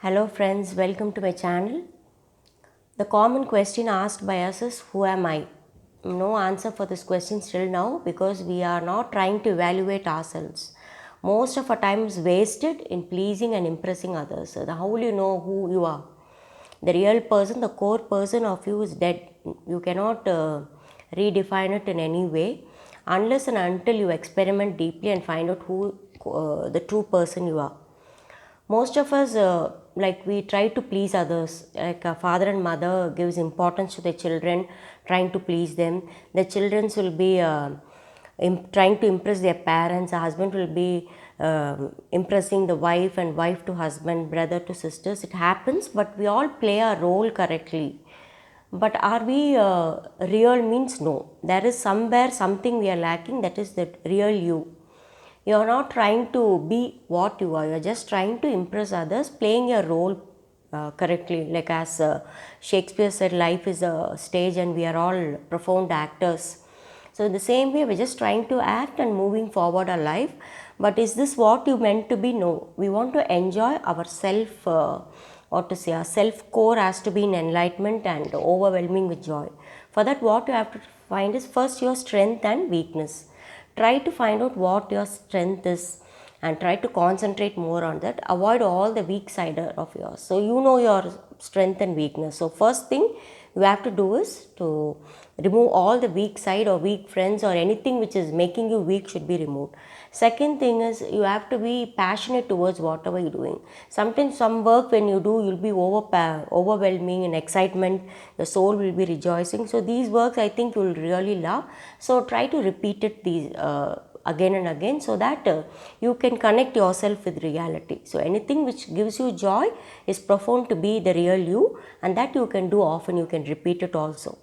Hello friends, welcome to my channel. The common question asked by us is, who am I? No answer for this question still now because we are not trying to evaluate ourselves. Most of our time is wasted in pleasing and impressing others. So how will you know who you are? The real person, the core person of you is dead. You cannot redefine it in any way unless and until you experiment deeply and find out who the true person you are. Most of us like we try to please others, like a father and mother gives importance to their children, trying to please them. The children will be trying to impress their parents. A husband will be impressing the wife, and wife to husband, brother to sisters. It happens, but we all play our role correctly. But are we real? Means no, there is somewhere something we are lacking, that is the real you. You are not trying to be what you are, you are just trying to impress others, playing your role correctly. Like as Shakespeare said, life is a stage and we are all profound actors. So in the same way, we're just trying to act and moving forward our life. But is this what you meant to be? No, we want to enjoy our self, what to say, our self core has to be in enlightenment and overwhelming with joy. For that, what you have to find is first your strength and weakness. Try to find out what your strength is and try to concentrate more on that. Avoid all the weak side of yours. So you know your strength and weakness. So first thing you have to do is to remove all the weak side or weak friends or anything which is making you weak should be removed. Second thing is you have to be passionate towards whatever you're doing. Sometimes some work when you do, you'll be overwhelming in excitement. The soul will be rejoicing. So these works I think you'll really love. So try to repeat it these again and again, so that you can connect yourself with reality. So anything which gives you joy is profound to be the real you, and that you can do often, you can repeat it also.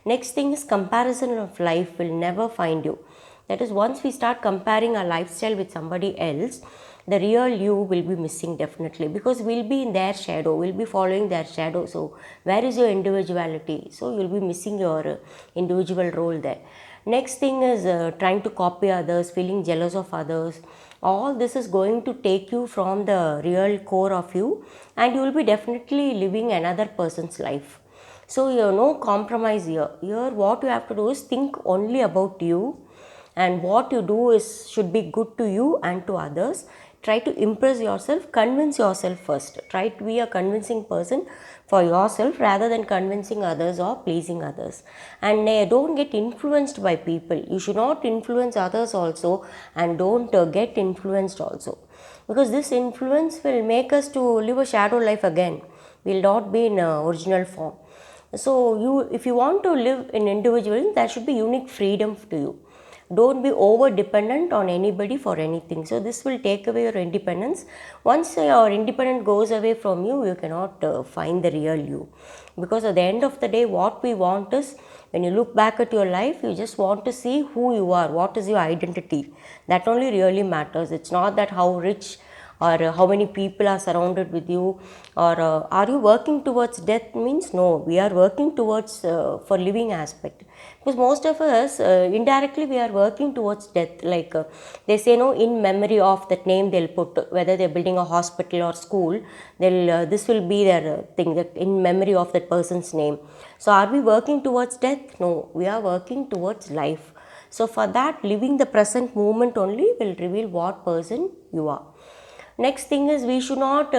Next thing is comparison of life will never find you. That is, once we start comparing our lifestyle with somebody else, the real you will be missing definitely, because we'll be in their shadow, we'll be following their shadow. So where is your individuality? So you'll be missing your individual role there. Next thing is trying to copy others, feeling jealous of others. All this is going to take you from the real core of you, and you will be definitely living another person's life. So no compromise here. Here what you have to do is think only about you, and what you do is should be good to you and to others. Try to impress yourself, convince yourself first. Try to be a convincing person for yourself rather than convincing others or pleasing others. And don't get influenced by people. You should not influence others also, and don't get influenced also, because this influence will make us to live a shadow life again. We will not be in original form. So if you want to live in individualism, there should be unique freedom to you. Don't be over dependent on anybody for anything. So this will take away your independence. Once your independence goes away from you, you cannot find the real you. Because at the end of the day, what we want is, when you look back at your life, you just want to see who you are, what is your identity. That only really matters. It's not that how rich or how many people are surrounded with you, or are you working towards death? Means no, we are working towards for living aspect. Because most of us indirectly we are working towards death. Like they say, no, in memory of that name they'll put, whether they're building a hospital or school, they'll this will be their thing, that in memory of that person's name. So are we working towards death? No, we are working towards life. So for that, living the present moment only will reveal what person you are. Next thing is, we should not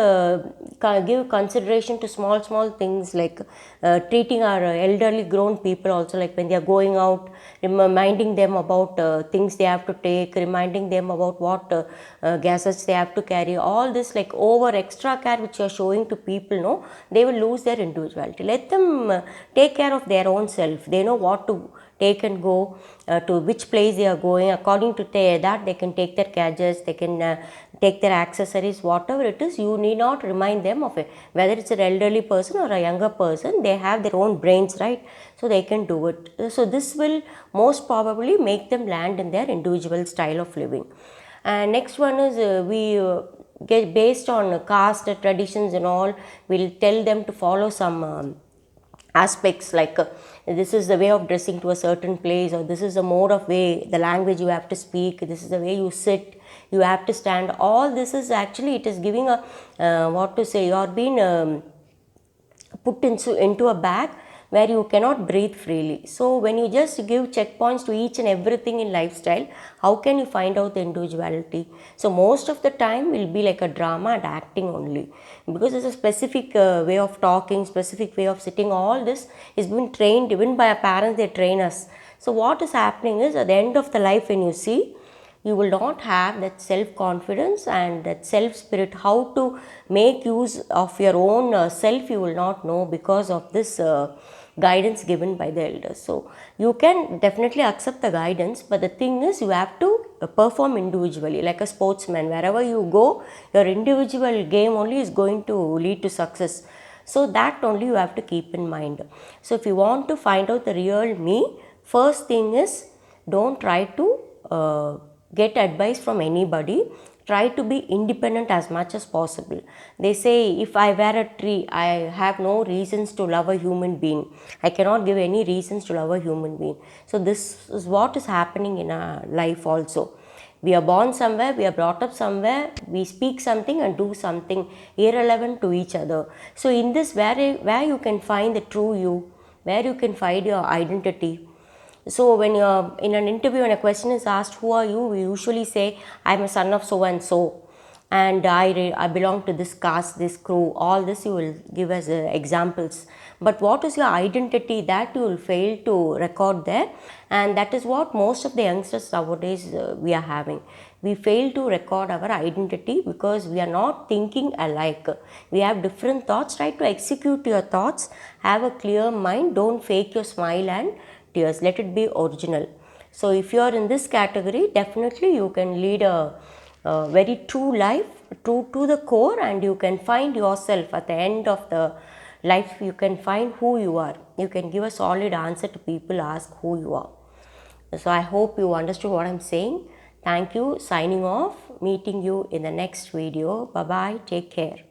give consideration to small things, like treating our elderly grown people also, like when they are going out, reminding them about things they have to take, reminding them about what gases they have to carry. All this like over extra care which you are showing to people, no, they will lose their individuality. Let them take care of their own self. They know what to take and go, to which place they are going. According to that, they can take their gadgets, they can take their accessories, whatever it is. You need not remind them of it. Whether it's an elderly person or a younger person, they have their own brains, right? So they can do it. So this will most probably make them land in their individual style of living. And next one is we get based on caste traditions and all, we'll tell them to follow some aspects, like this is the way of dressing to a certain place, or this is the mode of way, the language you have to speak, this is the way you sit, you have to stand. All this is actually, it is giving a what to say, you are being put into a bag where you cannot breathe freely. So when you just give checkpoints to each and everything in lifestyle, how can you find out the individuality? So most of the time will be like a drama and acting only, because there's a specific way of talking, specific way of sitting. All this is been trained even by our parents, they train us. So what is happening is, at the end of the life, when you see, you will not have that self confidence and that self spirit. How to make use of your own self, you will not know, because of this guidance given by the elders. So you can definitely accept the guidance, but the thing is, you have to perform individually, like a sportsman. Wherever you go, your individual game only is going to lead to success. So that only you have to keep in mind. So if you want to find out the real me, first thing is, don't try to get advice from anybody. Try to be independent as much as possible. They say, if I were a tree, I have no reasons to love a human being. I cannot give any reasons to love a human being. So this is what is happening in our life also. We are born somewhere, we are brought up somewhere, we speak something and do something irrelevant to each other. So in this, where you can find the true you, where you can find your identity. So when you're in an interview and a question is asked, who are you? We usually say, I'm a son of so and so, and I belong to this caste, this crew. All this you will give as examples. But what is your identity? That you will fail to record there. And that is what most of the youngsters nowadays we are having. We fail to record our identity because we are not thinking alike. We have different thoughts. Try to execute your thoughts. Have a clear mind. Don't fake your smile and tears. Let it be original. So if you are in this category, definitely you can lead a very true life, true to the core, and you can find yourself at the end of the life. You can find who you are. You can give a solid answer to people ask who you are. So I hope you understood what I'm saying. Thank you. Signing off. Meeting you in the next video. Bye bye. Take care.